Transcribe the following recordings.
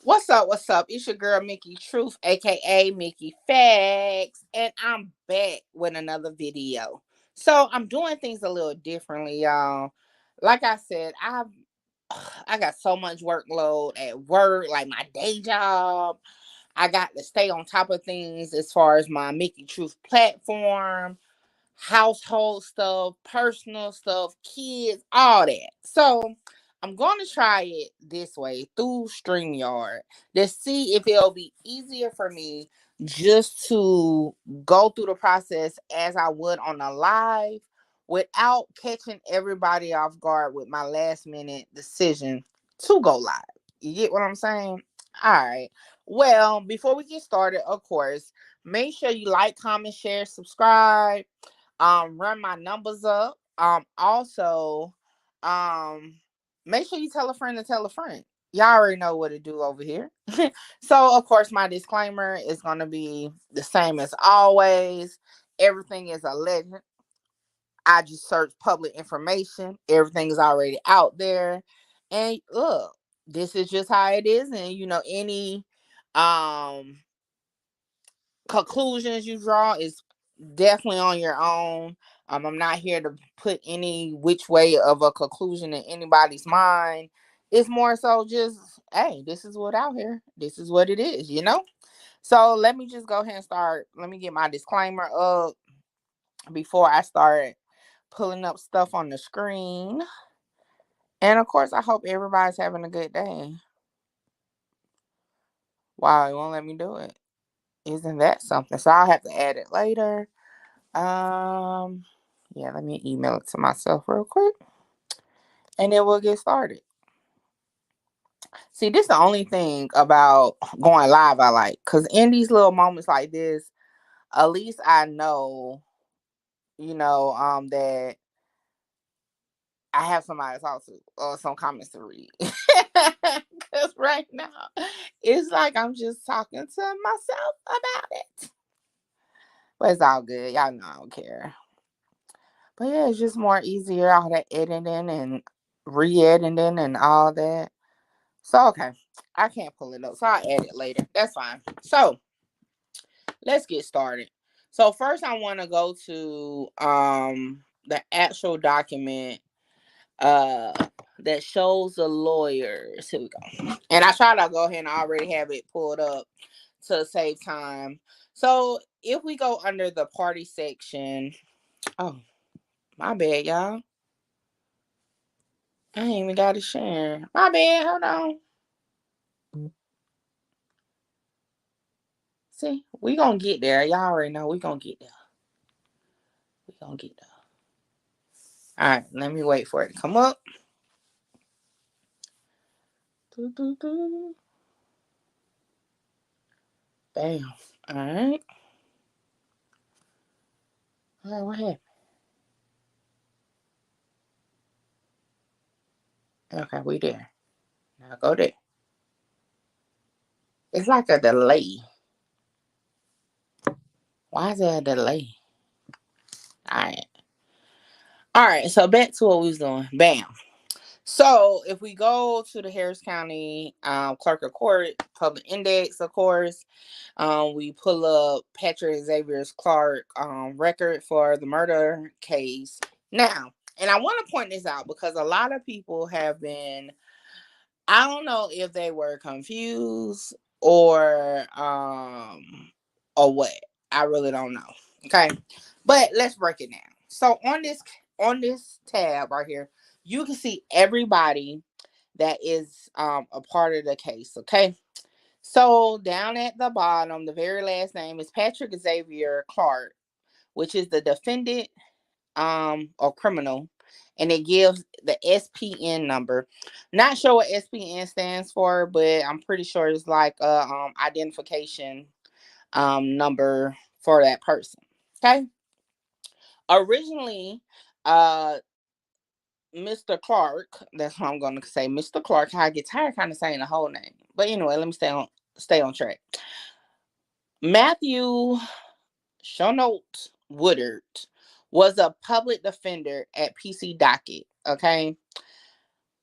What's up? What's up? It's your girl Mickey Truth, aka Mickey Facts, and I'm back with another video. So I'm doing things a little differently, y'all. Like I said, I got so much workload at work, like my day job. I got to stay on top of things as far as my Mickey Truth platform, household stuff, personal stuff, kids, all that. So I'm going to try it this way through StreamYard to see if it'll be easier for me just to go through the process as I would on a live without catching everybody off guard with my last minute decision to go live. You get what I'm saying? All right. Well, before we get started, of course, make sure you like, comment, share, subscribe, run my numbers up. Also, um make sure you tell a friend to tell a friend. Y'all already know what to do over here. So of course my disclaimer is gonna be the same as always. Everything is a legend. I just search public information. Everything is already out there. And look, this is just how it is. And any um conclusions you draw is definitely on your own. I'm not here to put any which way of a conclusion in anybody's mind. It's more so just, hey, this is what out here. This is what it is. So let me just go ahead and start. Let me get my disclaimer up before I start pulling up stuff on the screen. And of course, I hope everybody's having a good day. Wow, it won't let me do it. Isn't that something? So I'll have to add it later. Um, yeah, let me email it to myself real quick, and then we'll get started. See, this is the only thing about going live I like, cause in these little moments like this, at least I know, that I have somebody to talk to or some comments to read. Cause right now, it's like I'm just talking to myself about it, but it's all good. Y'all know I don't care. But yeah, it's just more easier all that editing and re-editing and all that. So okay, I can't pull it up, so I'll edit later. That's fine. So let's get started. So first, I want to go to the actual document uh that shows the lawyers. Here we go. And I try to go ahead and already have it pulled up to save time. So if we go under the party section, oh my bad, y'all. I ain't even got to share. My bad. Hold on. See, we gonna get there. Y'all already know we gonna get there. We gonna get there. All right, let me wait for it to come up. Doo, doo, doo. Bam. All right. All right, what happened? Okay, we there. Now go there. It's like a delay. Why is there a delay? All right. All right. So back to what we was doing. Bam. So if we go to the Harris County Clerk of Court Public Index, of course, we pull up Patrick Xavier's Clark record for the murder case. Now, and I want to point this out because a lot of people have been, I don't know if they were confused or what. I really don't know. Okay. But let's break it down. So on this tab right here, you can see everybody that is a part of the case. Okay. So down at the bottom, the very last name is Patrick Xavier Clark, which is the defendant or criminal, and it gives the SPN number. Not sure what SPN stands for, but I'm pretty sure it's like a identification number for that person. Okay. Originally, uh Mr. Clark, that's what I'm gonna say, Mr. Clark. I get tired kind of saying the whole name. But anyway, let me stay on track. Matthew Shonot Woodard was a public defender at PC Docket. Okay.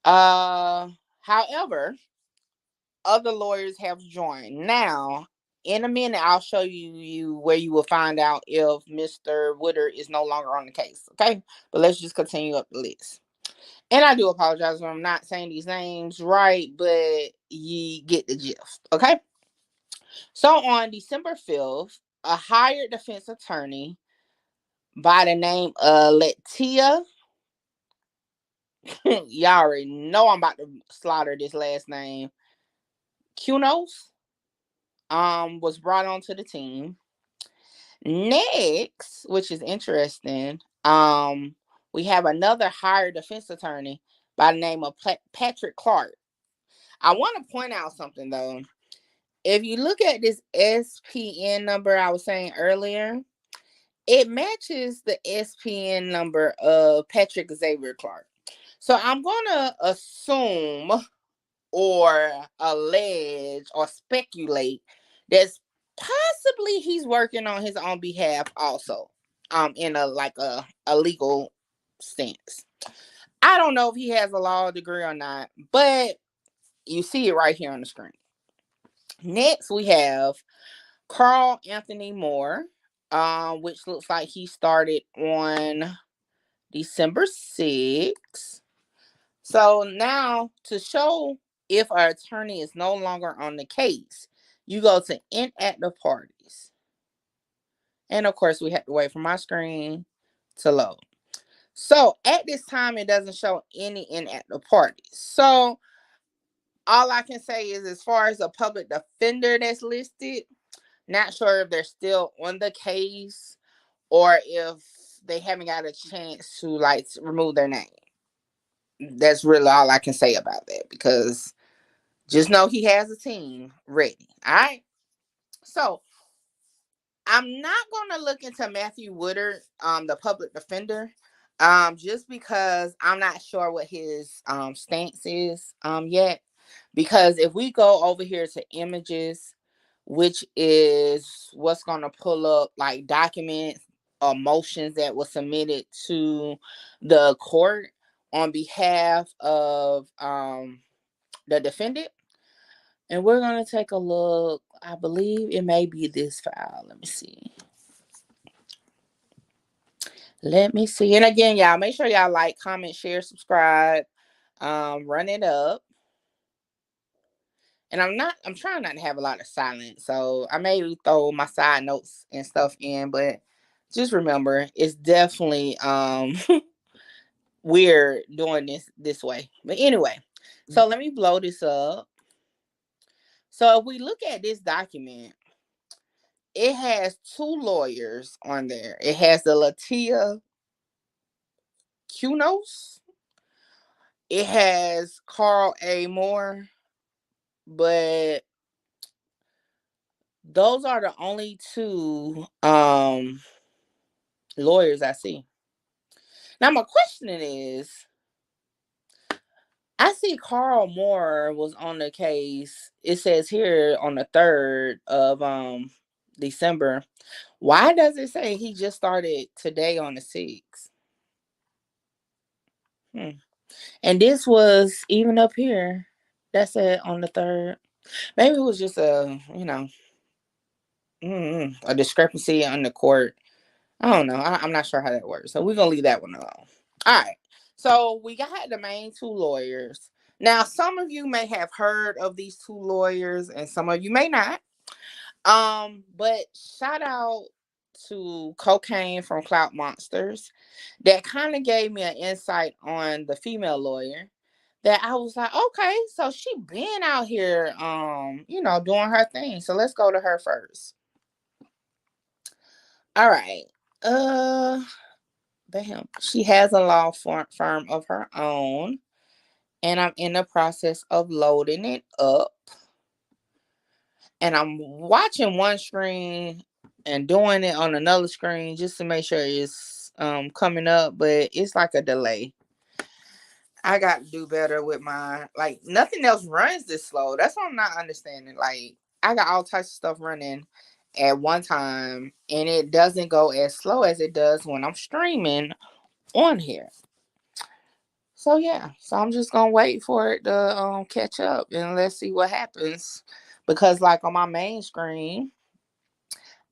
Uh, However, other lawyers have joined. Now, in a minute, I'll show you where you will find out if Mr. Woodard is no longer on the case. Okay, but let's just continue up the list. And I do apologize when I'm not saying these names right, but you get the gist. Okay. So on December 5th, a hired defense attorney by the name of Latia, y'all already know I'm about to slaughter this last name, Kunos, was brought onto the team. Next, which is interesting, we have another hired defense attorney by the name of Patrick Clark. I want to point out something though. If you look at this SPN number I was saying earlier, it matches the SPN number of Patrick Xavier Clark. So I'm going to assume or allege or speculate that possibly he's working on his own behalf also, in a legal sense. I don't know if he has a law degree or not, but you see it right here on the screen. Next, we have Carl Anthony Moore, which looks like he started on December 6th. So now to show if our attorney is no longer on the case, you go to inactive parties. And of course, we have to wait for my screen to load. So at this time, it doesn't show any inactive parties. So all I can say is, as far as a public defender that's listed, not sure if they're still on the case or if they haven't got a chance to remove their name. That's really all I can say about that, because just know he has a team ready. All right. So I'm not going to look into Matthew Woodard, the public defender, just because I'm not sure what his stance is yet. Because if we go over here to images, which is what's going to pull up like documents or motions that were submitted to the court on behalf of the defendant. And we're going to take a look. I believe it may be this file. Let me see. And again, y'all, make sure y'all like, comment, share, subscribe, run it up. And I'm trying not to have a lot of silence. So I may throw my side notes and stuff in, but just remember, it's definitely weird doing this way. But anyway, so let me blow this up. So if we look at this document, it has two lawyers on there. It has the Latia Kunos. It has Carl A. Moore, but those are the only two lawyers I see. Now my question is, I see Carl Moore was on the case. It says here on the 3rd of December. Why does it say he just started today on the 6th? And this was even up here. That said on the 3rd. Maybe it was just a discrepancy on the court. I don't know. I'm not sure how that works. So we're going to leave that one alone. All right. So we got the main two lawyers. Now, some of you may have heard of these two lawyers and some of you may not. But shout out to Cocaine from Clout Monsters. That kind of gave me an insight on the female lawyer that I was like, okay, so she been out here, doing her thing. So let's go to her first. All right. Bam. She has a law firm of her own, and I'm in the process of loading it up. And I'm watching one screen and doing it on another screen just to make sure it's coming up, but it's like a delay. I got to do better with nothing else runs this slow. That's what I'm not understanding. Like, I got all types of stuff running at one time, and it doesn't go as slow as it does when I'm streaming on here. So yeah, so I'm just gonna wait for it to catch up and let's see what happens. Because like on my main screen,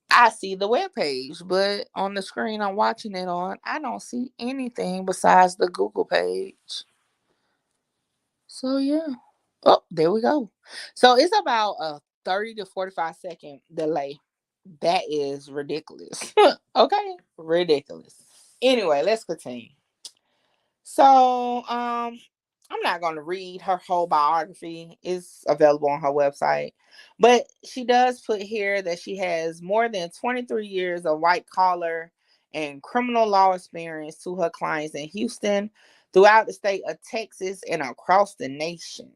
I see the web page, but on the screen I'm watching it on, I don't see anything besides the Google page. So yeah. Oh, there we go. So it's about a 30 to 45-second delay. That is ridiculous. Okay, ridiculous. Anyway, let's continue. So, I'm not going to read her whole biography. It's available on her website. But she does put here that she has more than 23 years of white collar and criminal law experience to her clients in Houston, throughout the state of Texas, and across the nation.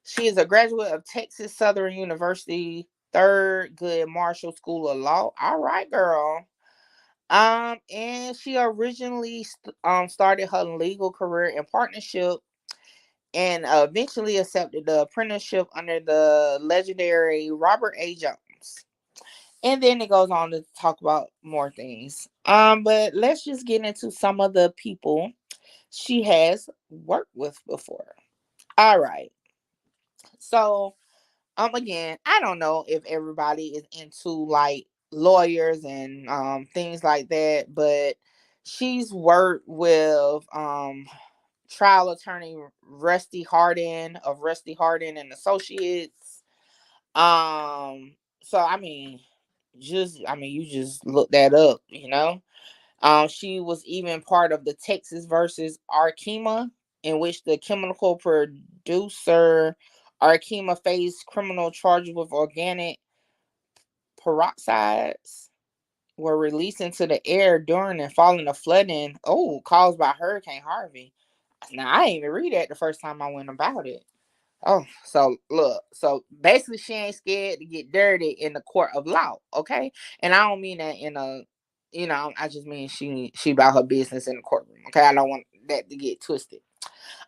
She is a graduate of Texas Southern University, Thurgood Marshall School of Law. All right, girl. And she originally started her legal career in partnership and eventually accepted the apprenticeship under the legendary Robert A. Jones. And then it goes on to talk about more things. But let's just get into some of the people she has worked with before. All right. So, again, I don't know if everybody is into like lawyers and things like that, but she's worked with trial attorney Rusty Hardin of Rusty Hardin and Associates. So I mean, you just look that up, you know. She was even part of the Texas versus Arkema, in which the chemical producer Arkema faced criminal charges with organic peroxides were released into the air during and following a flooding caused by Hurricane Harvey. Now I didn't even read that the first time I went about it. Oh, so look, so basically she ain't scared to get dirty in the court of law, okay? And I don't mean that in a, I just mean she about her business in the courtroom, okay? I don't want that to get twisted.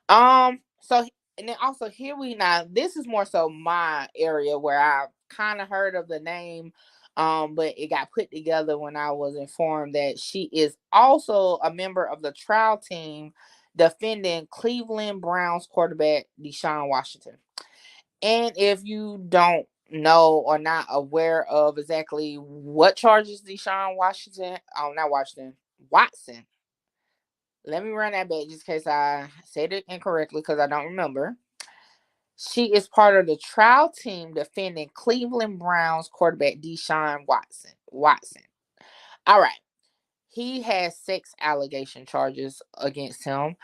So and then also here we now this is more so my area where I kind of heard of the name, but it got put together when I was informed that she is also a member of the trial team defending Cleveland Browns quarterback Deshaun Washington. And if you don't know or not aware of exactly what charges Deshaun Washington, not Washington, Watson. Let me run that back just in case I said it incorrectly because I don't remember. She is part of the trial team defending Cleveland Browns quarterback Deshaun Watson. All right. He has 6 allegation charges against him.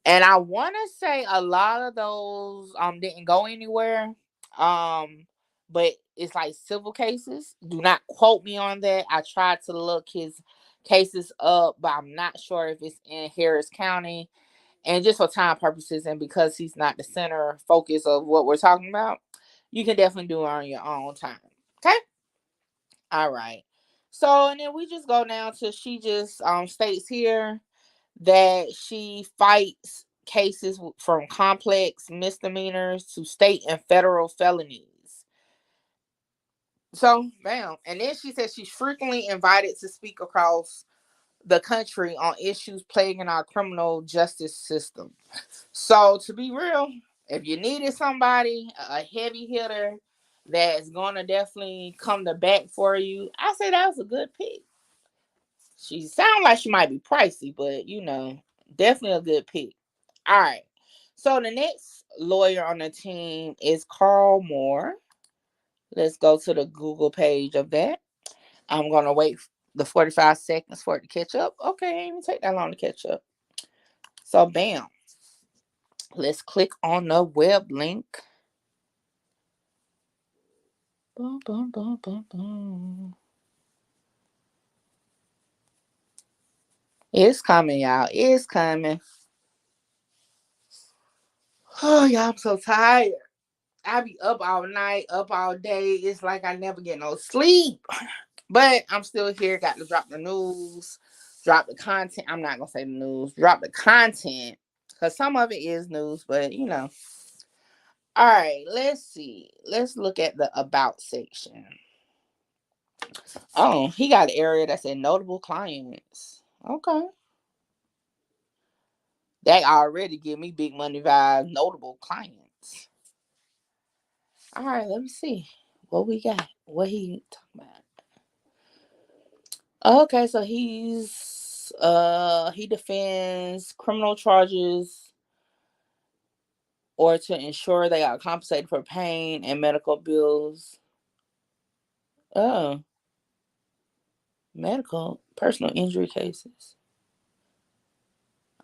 And I want to say a lot of those didn't go anywhere. But it's like civil cases. Do not quote me on that. I tried to look his cases up, but I'm not sure if it's in Harris County. And just for time purposes and because he's not the center focus of what we're talking about, you can definitely do it on your own time. Okay? All right. So and then we just go down to she just states here that she fights cases from complex misdemeanors to state and federal felonies. So, bam. And then she says she's frequently invited to speak across the country on issues plaguing our criminal justice system. So, to be real, if you needed somebody, a heavy hitter that's going to definitely come to bat for you, I say that was a good pick. She sounds like she might be pricey, but definitely a good pick. All right. So the next lawyer on the team is Carl Moore. Let's go to the Google page of that. I'm gonna wait the 45 seconds for it to catch up. Okay, it ain't even take that long to catch up. So bam. Let's click on the web link. Boom, boom, boom, boom, boom. It's coming, y'all. It's coming. Oh, y'all, I'm so tired. I be up all night, up all day. It's like I never get no sleep. But I'm still here. Got to drop the news, drop the content. I'm not going to say the news. Drop the content. Because some of it is news, but All right, let's see. Let's look at the about section. Oh, he got an area that said notable clients. Okay. That already give me big money vibes. Notable clients. All right, let me see what we got. What he talking about? Okay, so he defends criminal charges or to ensure they are compensated for pain and medical bills. Oh, medical personal injury cases.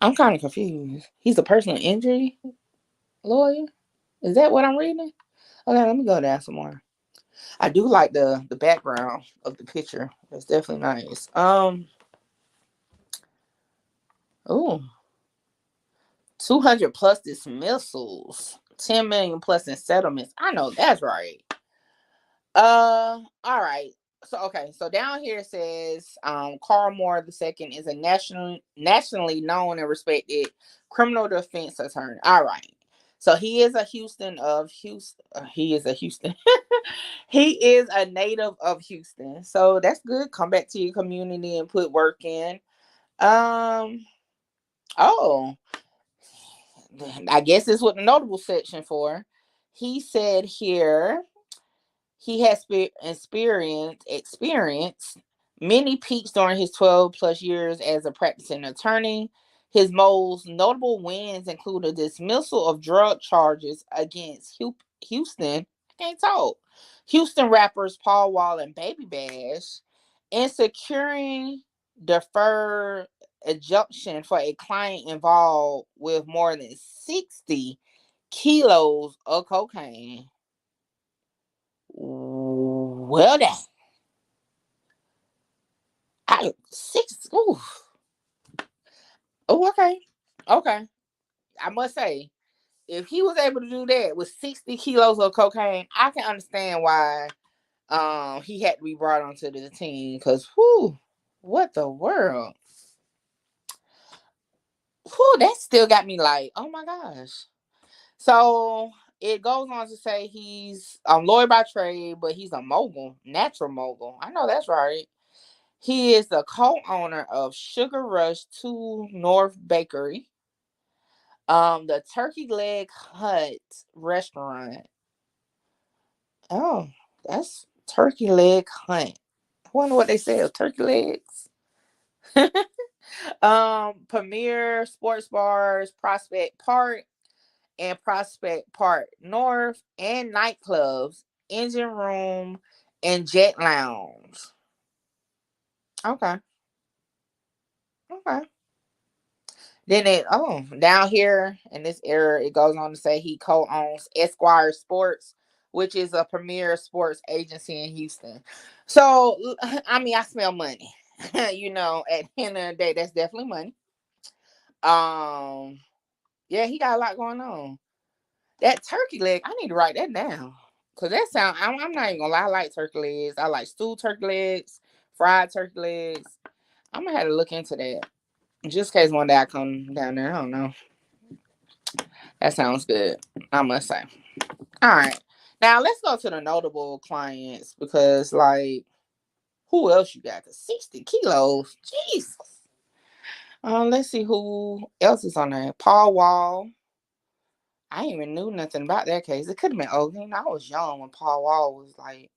I'm kind of confused. He's a personal injury lawyer. Is that what I'm reading? Okay, let me go down some more. I do like the background of the picture. It's definitely nice. Oh, 200 plus dismissals, 10 million plus in settlements. I know that's right. All right. So okay, so down here it says Carl Moore II is a nationally known and respected criminal defense attorney. All right. So he is a Houston of Houston. He is a Houston. He is a native of Houston. So that's good. Come back to your community and put work in. Um oh, I guess this is what the notable section for. He said here he has experienced many peaks during his 12 plus years as a practicing attorney. His most notable wins include a dismissal of drug charges against Houston. I can't talk. Houston rappers Paul Wall and Baby Bash, and securing deferred injunction for a client involved with more than 60 kilos of cocaine. Well, then, I six. Ooh. Oh, okay, okay. I must say, if he was able to do that with 60 kilos of cocaine, I can understand why he had to be brought onto the team. Cause whoo, what the world? Whoo, that still got me like, oh my gosh. So it goes on to say he's a lawyer by trade, but he's a mogul, natural mogul. I know that's right. He is the co-owner of Sugar Rush 2 North Bakery, the Turkey Leg Hut restaurant. Oh, that's Turkey Leg Hunt. I wonder what they sell. Turkey legs. Premier Sports Bars, Prospect Park, and Prospect Park North, and nightclubs, Engine Room, and Jet Lounge. Okay. Okay. Then down here in this area, it goes on to say he co-owns Esquire Sports, which is a premier sports agency in Houston. So I mean, I smell money. You know, at the end of the day, that's definitely money. Um, yeah, he got a lot going on. That turkey leg, I need to write that down. Cause that sound I'm not even gonna lie, I like turkey legs. I like stewed turkey legs, fried turkey legs. I'm gonna have to look into that. Just in case one day I come down there. I don't know. That sounds good, I must say. All right. Now let's go to the notable clients because, like, who else you got? 'Cause 60 kilos. Jesus. Let's see who else is on there. Paul Wall. I ain't even knew nothing about that case. It could have been old. I was young when Paul Wall was like,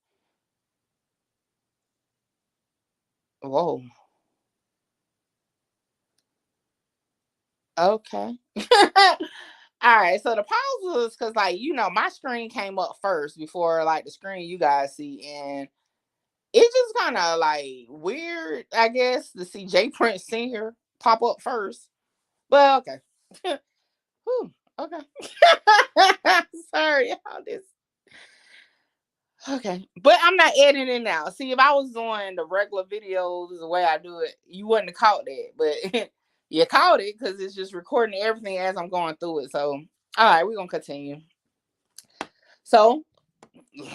whoa. Okay. All right. So the pause was because, like, my screen came up first before, like, the screen you guys see. And it's just kind of like weird, I guess, to see J Prince Sr. pop up first. But okay. Whew, okay. Sorry, all this. Okay. But I'm not editing it now. See, if I was doing the regular videos the way I do it, you wouldn't have caught that. But you caught it because it's just recording everything as I'm going through it. So, all right, we're going to continue. So,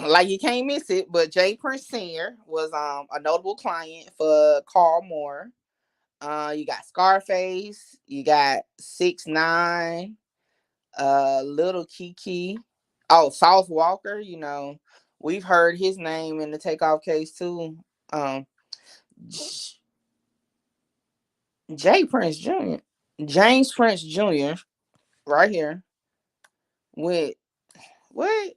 like, you can't miss it, but J Prince Sr. was a notable client for Carl Moore. You got Scarface, you got 6ix9ine, Little Kiki. Oh, Sauce Walker, we've heard his name in the takeoff case too. Um, J Prince Jr. James Prince Jr. right here with what?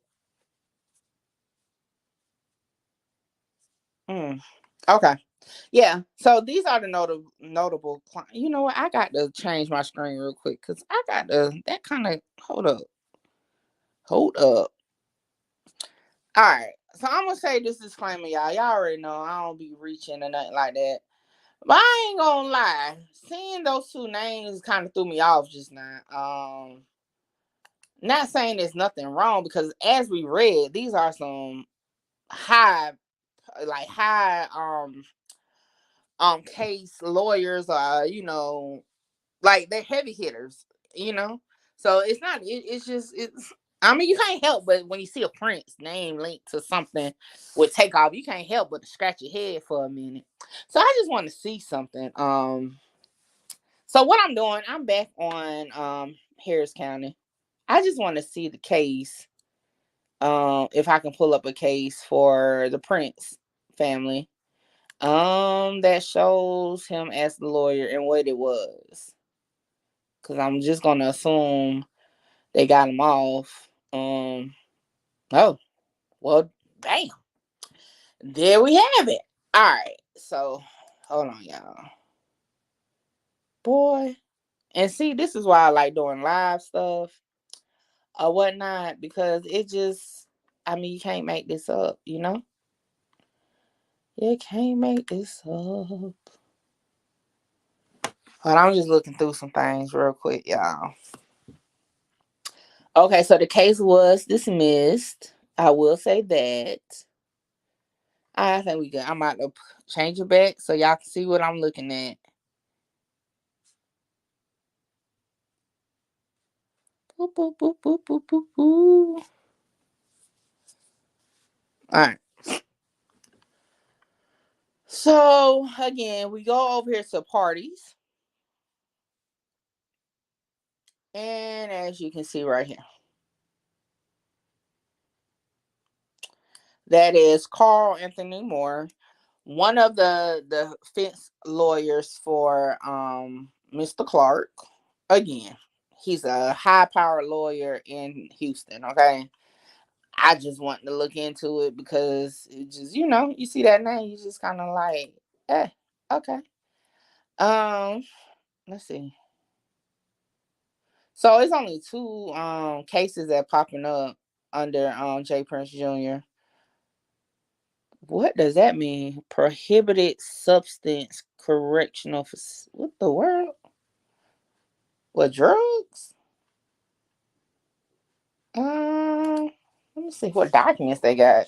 Okay. Yeah. So these are the notable clients. You know what? I got to change my screen real quick because I got to that kind of hold up. Hold up. All right. So I'm gonna say this disclaimer, y'all. Y'all already know I don't be reaching or nothing like that. But I ain't gonna lie. Seeing those two names kind of threw me off just now. Not saying there's nothing wrong because as we read, these are some high high case lawyers, like they're heavy hitters, you know. So it's not. It's just it's. I mean, you can't help but when you see a Prince name linked to something with Takeoff, you can't help but to scratch your head for a minute. So I just want to see something. So what I'm doing, I'm back on Harris County. I just want to see the case. If I can pull up a case for the Prince family. That shows him as the lawyer and what it was. Cause I'm just gonna assume they got him off. Oh, well, damn. There we have it. All right. So, hold on, y'all. Boy. And see, this is why I like doing live stuff or whatnot, because it just, I mean, you can't make this up, you know? You can't make this up. But I'm just looking through some things real quick, y'all. Okay, so the case was dismissed. I will say that. I think we good. I'm about to change it back so y'all can see what I'm looking at. Boop, boop, boop, boop, boop, boop, boop. All right. So, again, we go over here to parties. And as you can see right here, that is Carl Anthony Moore, one of the defense lawyers for Mr. Clark. Again, he's a high-powered lawyer in Houston, okay? I just want to look into it because it just, you see that name, you just kind of like, okay. Let's see. So it's only two cases that popping up under J Prince Jr. What does that mean? Prohibited substance correctional what the world? What, drugs? Let me see what documents they got.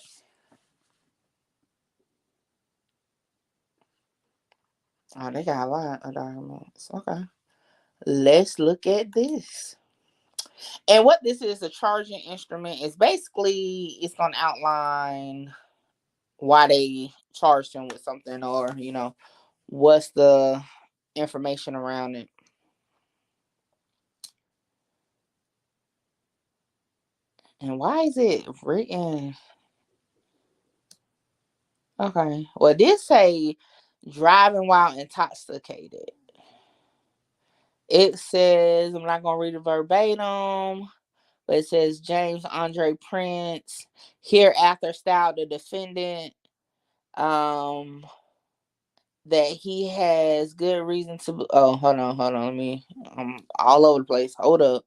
Oh, they got a lot of documents. Okay. Let's look at this. And what this is, a charging instrument, is basically it's gonna outline why they charged him with something, or what's the information around it. And why is it written? Okay. Well, this say driving while intoxicated. It says, I'm not gonna read it verbatim, but it says James Andre Prince, hereafter styled the defendant, that he has good reason to. Oh, hold on. Let me. I'm all over the place. Hold up.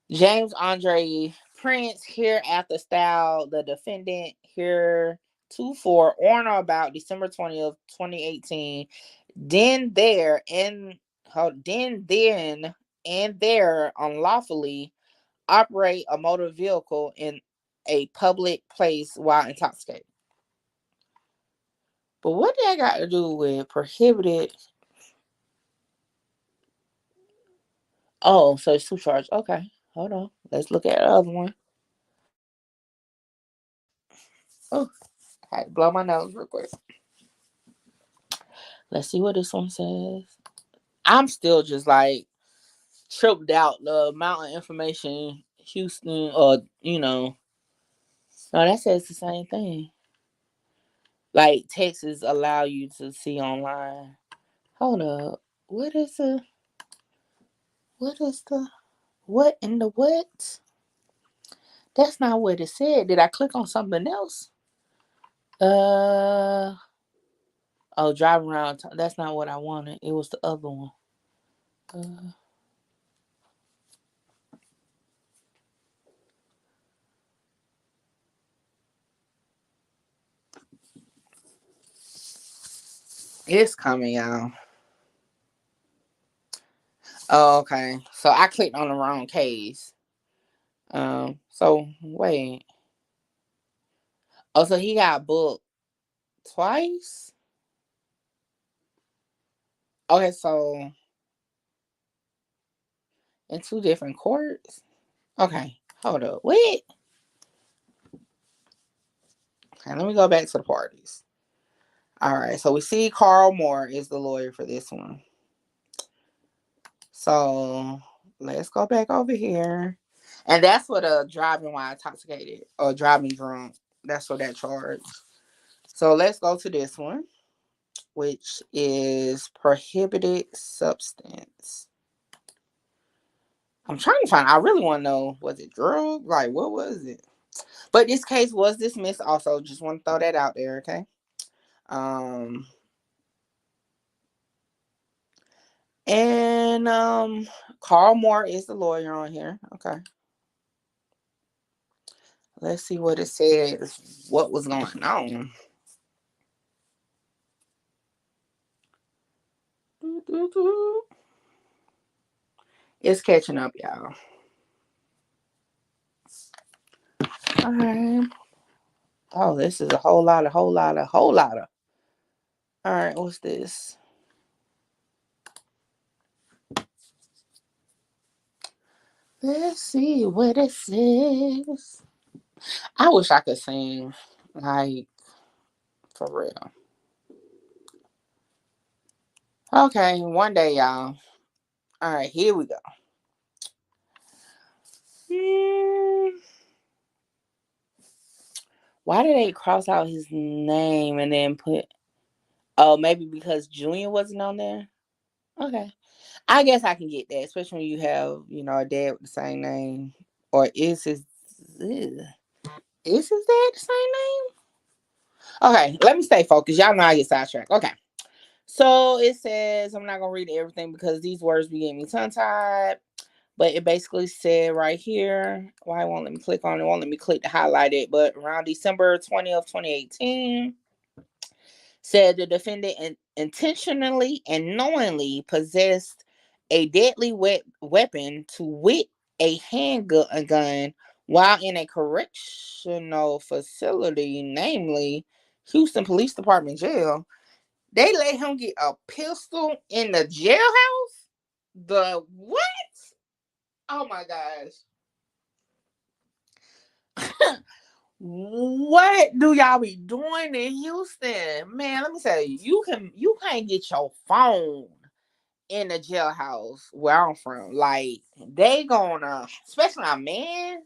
James Andre Prince, hereafter style the defendant, here to for on or about December 20th, 2018. Then there and there unlawfully operate a motor vehicle in a public place while intoxicated. But what that got to do with prohibited? Oh, so it's two charges. Okay, hold on. Let's look at the other one. Oh, I had to blow my nose real quick. Let's see what this one says. I'm still just like tripped out the amount of information Houston, or no, that says the same thing. Like Texas allow you to see online. Hold up, what is it? what in the what? That's not what it said. Did I click on something else? Oh, driving around. That's not what I wanted. It was the other one. It's coming, y'all. Oh, okay. So I clicked on the wrong case. So wait. Oh, so he got booked twice? Okay, so in two different courts? Okay, hold up. Wait. Okay, let me go back to the parties. All right, so we see Carl Moore is the lawyer for this one. So let's go back over here. And that's what a driving while intoxicated or driving drunk. That's what that charge. So let's go to this one, which is prohibited substance. I'm trying to find. I really want to know, was it drug? Like, what was it? But this case was dismissed. Also, just want to throw that out there. Okay. And Carl Moore is the lawyer on here. Okay. Let's see what it says. What was going on? It's catching up, y'all. All right. Oh, this is a whole lot of. All right, what's this? Let's see what it says. I wish I could sing, like, for real. Okay, one day, y'all. All right, here we go. Why did they cross out his name and then put? Oh, maybe because Junior wasn't on there. Okay, I guess I can get that, especially when you have, a dad with the same name, or is his dad the same name? Okay, let me stay focused. Y'all know I get sidetracked. Okay. So it says, I'm not going to read everything because these words be getting me tongue tied. But it basically said right here, why it won't let me click on it? Won't let me click to highlight it. But around December 20th, 2018, said the defendant intentionally and knowingly possessed a deadly weapon, to wit, a handgun, while in a correctional facility, namely Houston Police Department jail. They let him get a pistol in the jailhouse? The what? Oh my gosh. What do y'all be doing in Houston? Man, let me tell you, you can't get your phone in the jailhouse where I'm from. Like, they gonna, especially a man,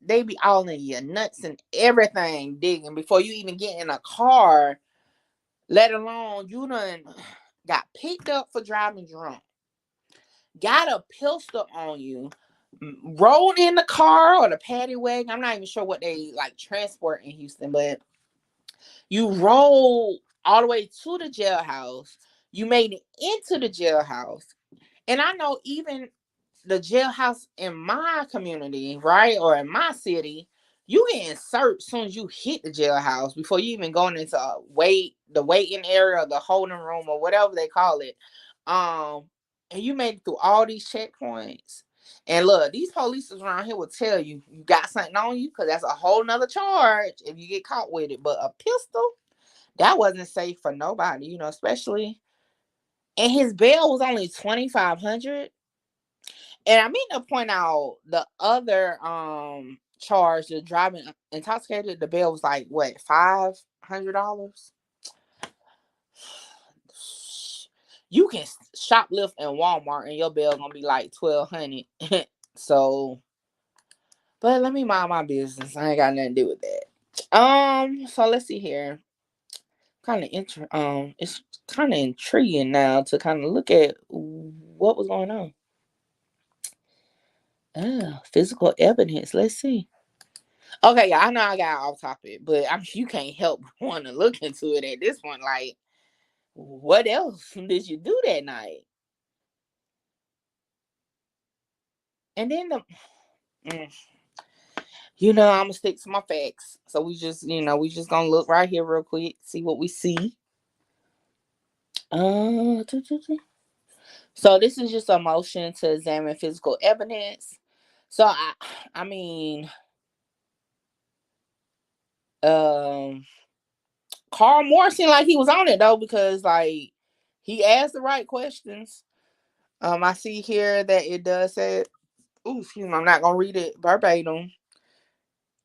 they be all in your nuts and everything digging before you even get in a car, let alone you done got picked up for driving drunk, got a pistol on you, rolled in the car or the paddy wagon. I'm not even sure what they like transport in Houston, but you roll all the way to the jailhouse. You made it into the jailhouse. And I know even the jailhouse in my community, right, or in my city, you get searched as soon as you hit the jailhouse before you even going into the waiting area or the holding room or whatever they call it. And you made it through all these checkpoints. And look, these police around here will tell you you got something on you because that's a whole nother charge if you get caught with it. But a pistol, that wasn't safe for nobody, especially. And his bail was only $2,500. And I mean to point out the other charge, the driving intoxicated, the bail was like what, $500? You can shoplift in Walmart and your bail gonna be like $1,200. So, but let me mind my business. I ain't got nothing to do with that. So let's see here. It's kind of intriguing now to kind of look at what was going on. Physical evidence. Let's see. Okay, yeah, I know I got off topic, but I'm you can't help but want to look into it at this point. Like, what else did you do that night? And then mm, I'm gonna stick to my facts. So we just gonna look right here real quick, see what we see. Uh, so this is just a motion to examine physical evidence. So I mean, um, Carl Moore seemed like he was on it though because like he asked the right questions. I see here that it does say, "Ooh, excuse me, I'm not gonna read it verbatim."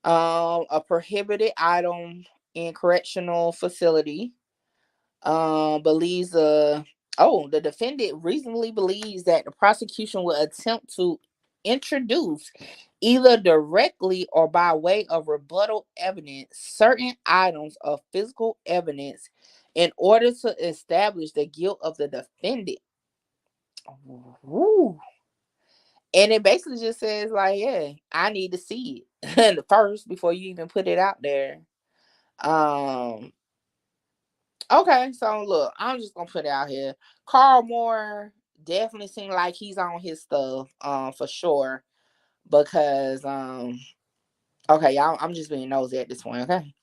A prohibited item in correctional facility. Believes the defendant reasonably believes that the prosecution will attempt to introduce either directly or by way of rebuttal evidence certain items of physical evidence in order to establish the guilt of the defendant. Woo. And it basically just says like, yeah, I need to see it first before you even put it out there. Um, Okay, so look, I'm just gonna put it out here. Carl Moore definitely seemed like he's on his stuff, for sure. Because okay, y'all, I'm just being nosy at this point, okay?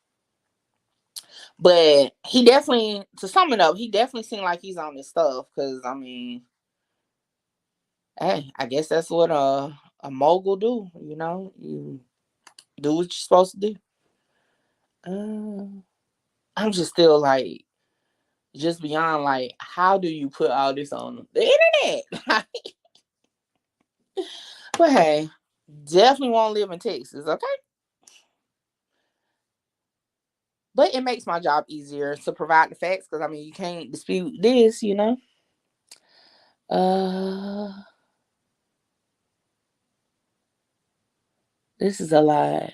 But he definitely, to sum it up, he definitely seemed like he's on his stuff. Cause I mean, hey, I guess that's what a mogul do, You do what you're supposed to do. I'm just still like just beyond like, how do you put all this on the internet? But hey, definitely won't live in Texas, okay? But it makes my job easier to provide the facts because I mean you can't dispute this. Uh this is a lot.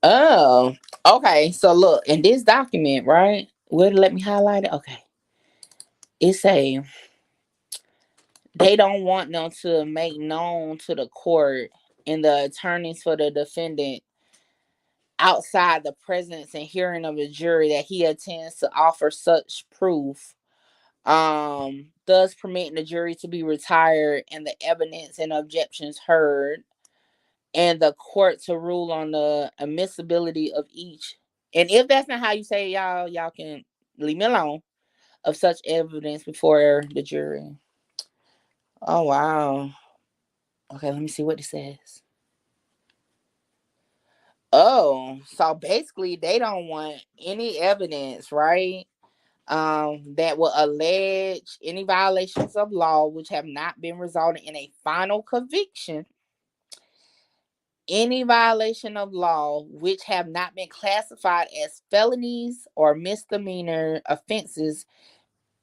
Oh, okay. So look, in this document, right? Where to let me highlight it? Okay. It say they don't want them to make known to the court and the attorneys for the defendant outside the presence and hearing of the jury that he intends to offer such proof, thus permitting the jury to be retired and the evidence and objections heard, and the court to rule on the admissibility of each. And if that's not how you say it, y'all can leave me alone, of such evidence before the jury. Oh wow. Okay, let me see what it says. Oh, so basically they don't want any evidence, right? That will allege any violations of law which have not been resulted in a final conviction, any violation of law which have not been classified as felonies or misdemeanor offenses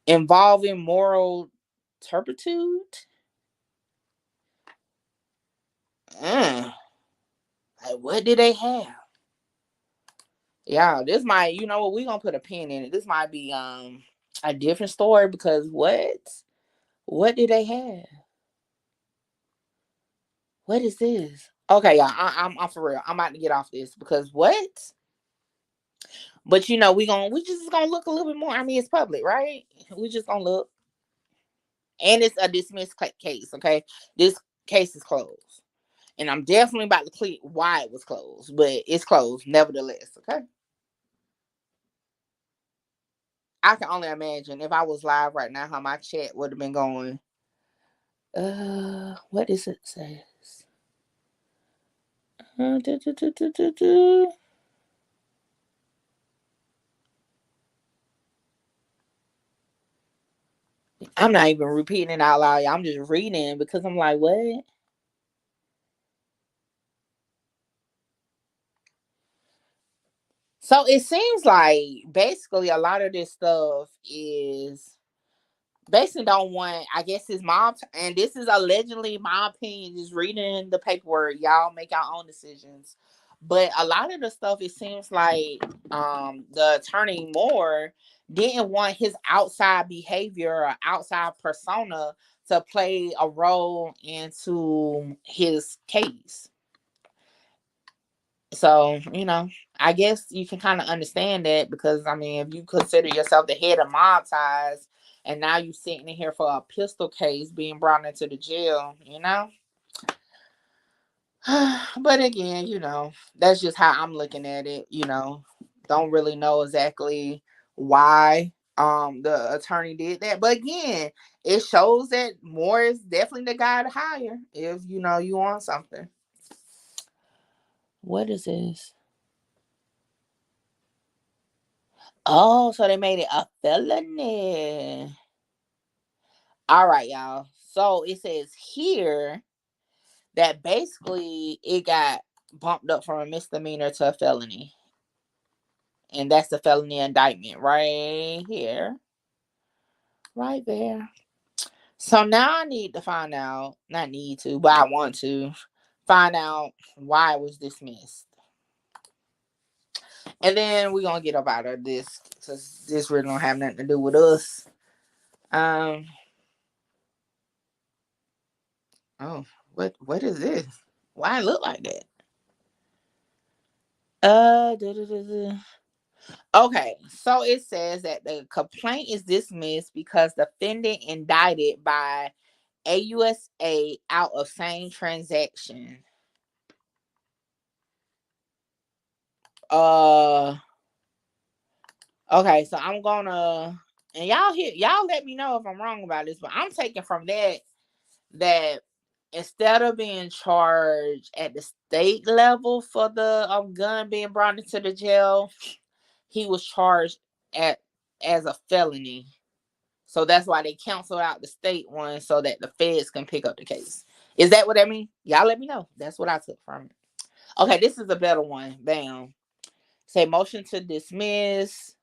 involving moral turpitude. Mm, like what do they have? Yeah, this might, what, we're gonna put a pin in it. This might be a different story because what do they have? What is this? Okay, yeah, I'm for real. I'm about to get off this because what? But we just gonna look a little bit more. I mean, it's public, right? We just gonna look, and it's a dismissed case. Okay, this case is closed, and I'm definitely about to clear why it was closed, but it's closed nevertheless. Okay, I can only imagine if I was live right now how my chat would have been going. What does it says? I'm not even repeating it out loud. I'm just reading because I'm like, what? So it seems like basically a lot of this stuff is basically don't want, I guess, his mom, and this is allegedly my opinion, just reading the paperwork. Y'all make your own decisions. But a lot of the stuff, it seems like the attorney Moore didn't want his outside behavior or outside persona to play a role into his case. So, I guess you can kind of understand that, because, I mean, if you consider yourself the head of mob ties and now you sitting in here for a pistol case being brought into the jail. But again, that's just how I'm looking at it. Don't really know exactly why the attorney did that. But again, it shows that Moore is definitely the guy to hire if you want something. What is this? Oh, so they made it a felony. All right, y'all. So it says here that basically it got bumped up from a misdemeanor to a felony. And that's the felony indictment right here. Right there. So now I need to find out, not need to, but I want to find out why it was dismissed. And then we're going to get up out of this, because this really don't have nothing to do with us. Oh, what is this? Why it look like that? Okay, so it says that the complaint is dismissed because the defendant indicted by AUSA out of same transaction. Okay, so I'm gonna, and y'all let me know if I'm wrong about this, but I'm taking from that instead of being charged at the state level for the gun being brought into the jail, he was charged as a felony. So that's why they canceled out the state one so that the feds can pick up the case. Is that what I mean? Y'all let me know. That's what I took from it. Okay, this is a better one. Bam. Say motion to dismiss.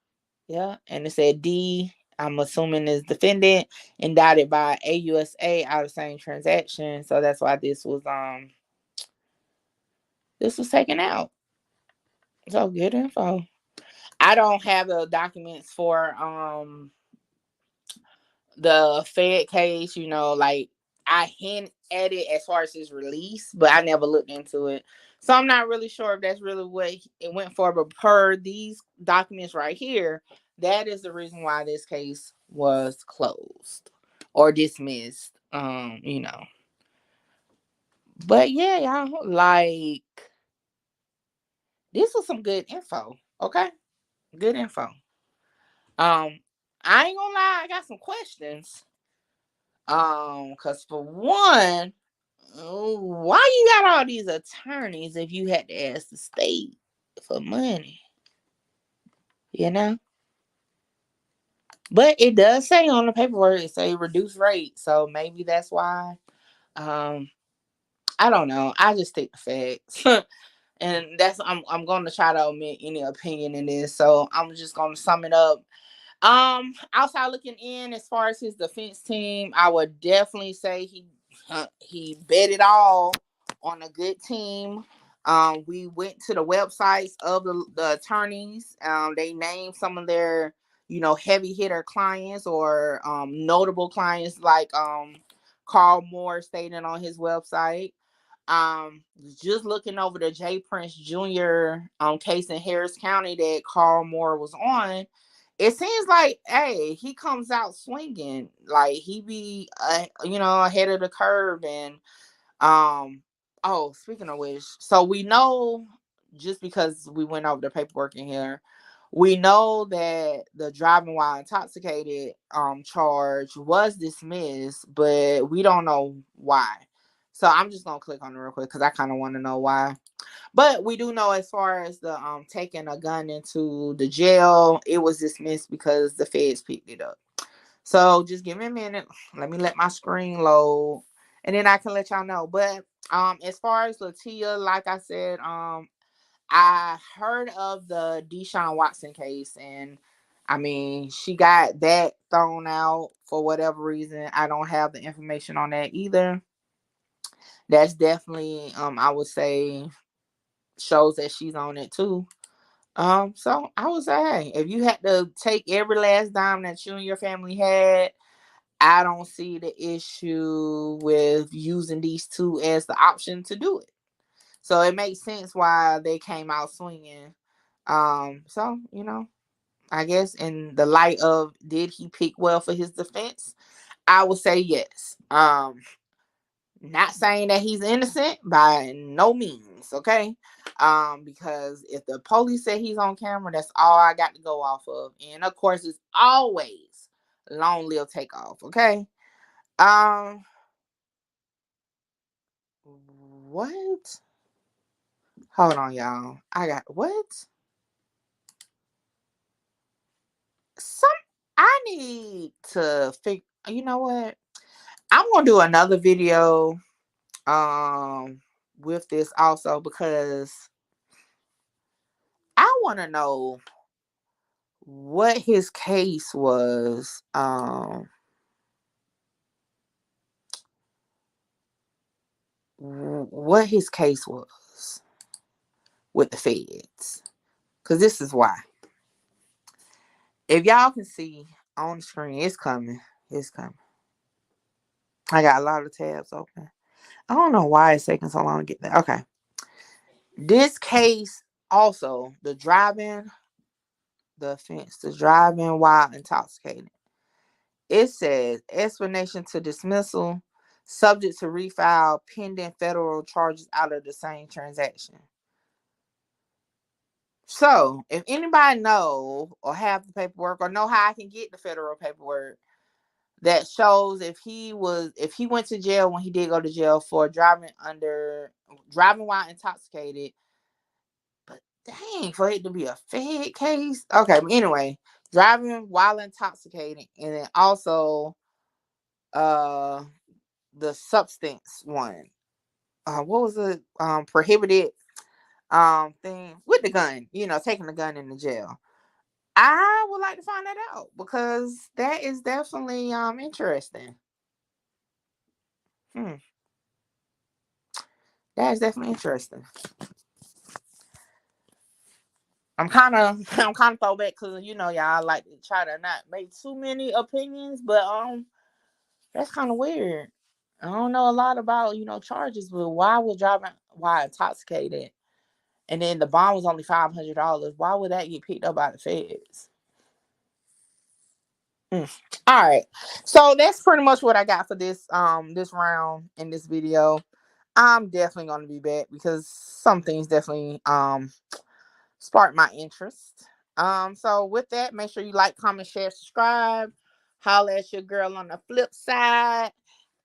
Yeah, and it said D. I'm assuming is defendant indicted by AUSA out of same transaction. So that's why this was taken out. So good info. I don't have the documents for the Fed case, like I hint at it as far as his release, but I never looked into it. So I'm not really sure if that's really what it went for. But per these documents right here, that is the reason why this case was closed or dismissed. But yeah, y'all, like, this was some good info. Okay. Good info. I ain't gonna lie, I got some questions. Cause for one, why you got all these attorneys if you had to ask the state for money? You know? But it does say on the paperwork, it say reduced rate. So maybe that's why. I don't know. I just take the facts. And I'm gonna try to omit any opinion in this. So I'm just gonna sum it up. Outside looking in, as far as his defense team, I would definitely say he bet it all on a good team. We went to the websites of the attorneys. They named some of their heavy hitter clients or notable clients, like Carl Moore stated on his website. Just looking over the J. Prince Jr. Case in Harris County that Carl Moore was on, it seems like, hey, he comes out swinging. Like, he be ahead of the curve. And speaking of which, so we know, just because we went over the paperwork in here, we know that the driving while intoxicated charge was dismissed, but we don't know why. So I'm just gonna click on it real quick because I kind of want to know why. But we do know, as far as the taking a gun into the jail, it was dismissed because the feds picked it up. So just give me a minute. Let me let my screen load, and then I can let y'all know. But as far as Latia, like I said, I heard of the Deshaun Watson case, and I mean, she got that thrown out for whatever reason. I don't have the information on that either. That's definitely, I would say, shows that she's on it too. So I would say, hey, if you had to take every last dime that you and your family had, I don't see the issue with using these two as the option to do it. So it makes sense why they came out swinging. So I guess in the light of did he pick well for his defense, I would say yes. Not saying that he's innocent by no means, okay? Because if the police say he's on camera, that's all I got to go off of. And of course, it's always long live Takeoff, okay? Um, what? Hold on, y'all. I got what? Some I need to figure. You know what? I'm gonna do another video with this also because I want to know what his case was. What his case was with the feds. Because this is why. If y'all can see on the screen, it's coming. It's coming. I got a lot of tabs open. I don't know why it's taking so long to get there. Okay. This case also, the offense, the driving while intoxicated. It says explanation to dismissal, subject to refile pending federal charges out of the same transaction. So, if anybody know or have the paperwork or know how I can get the federal paperwork that shows if he went to jail when he did go to jail for driving while intoxicated, but dang, for it to be a Fed case. Okay, but anyway, driving while intoxicated, and then also the substance one. What was the prohibited thing with the gun? Taking the gun in the jail. I would like to find that out because that is definitely interesting. That is definitely interesting. I'm kind of throwback because y'all like to try to not make too many opinions, but that's kind of weird. I don't know a lot about charges, but why was driving while intoxicated, and then the bond was only $500? Why would that get picked up by the feds? All right, so that's pretty much what I got for this round in this video. I'm definitely going to be back because some things definitely sparked my interest. So with that, make sure you like, comment, share, subscribe. Holla at your girl on the flip side.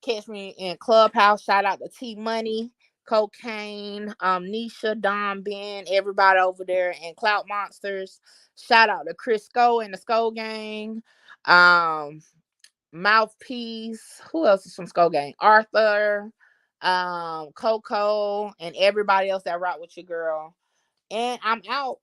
Catch me in Clubhouse. Shout out to T Money, Cocaine, Nisha, Don, Ben, everybody over there in Clout Monsters. Shout out to Crisco and the Skull Gang. Mouthpiece. Who else is from Skull Gang? Arthur, Coco, and everybody else that rock with your girl. And I'm out.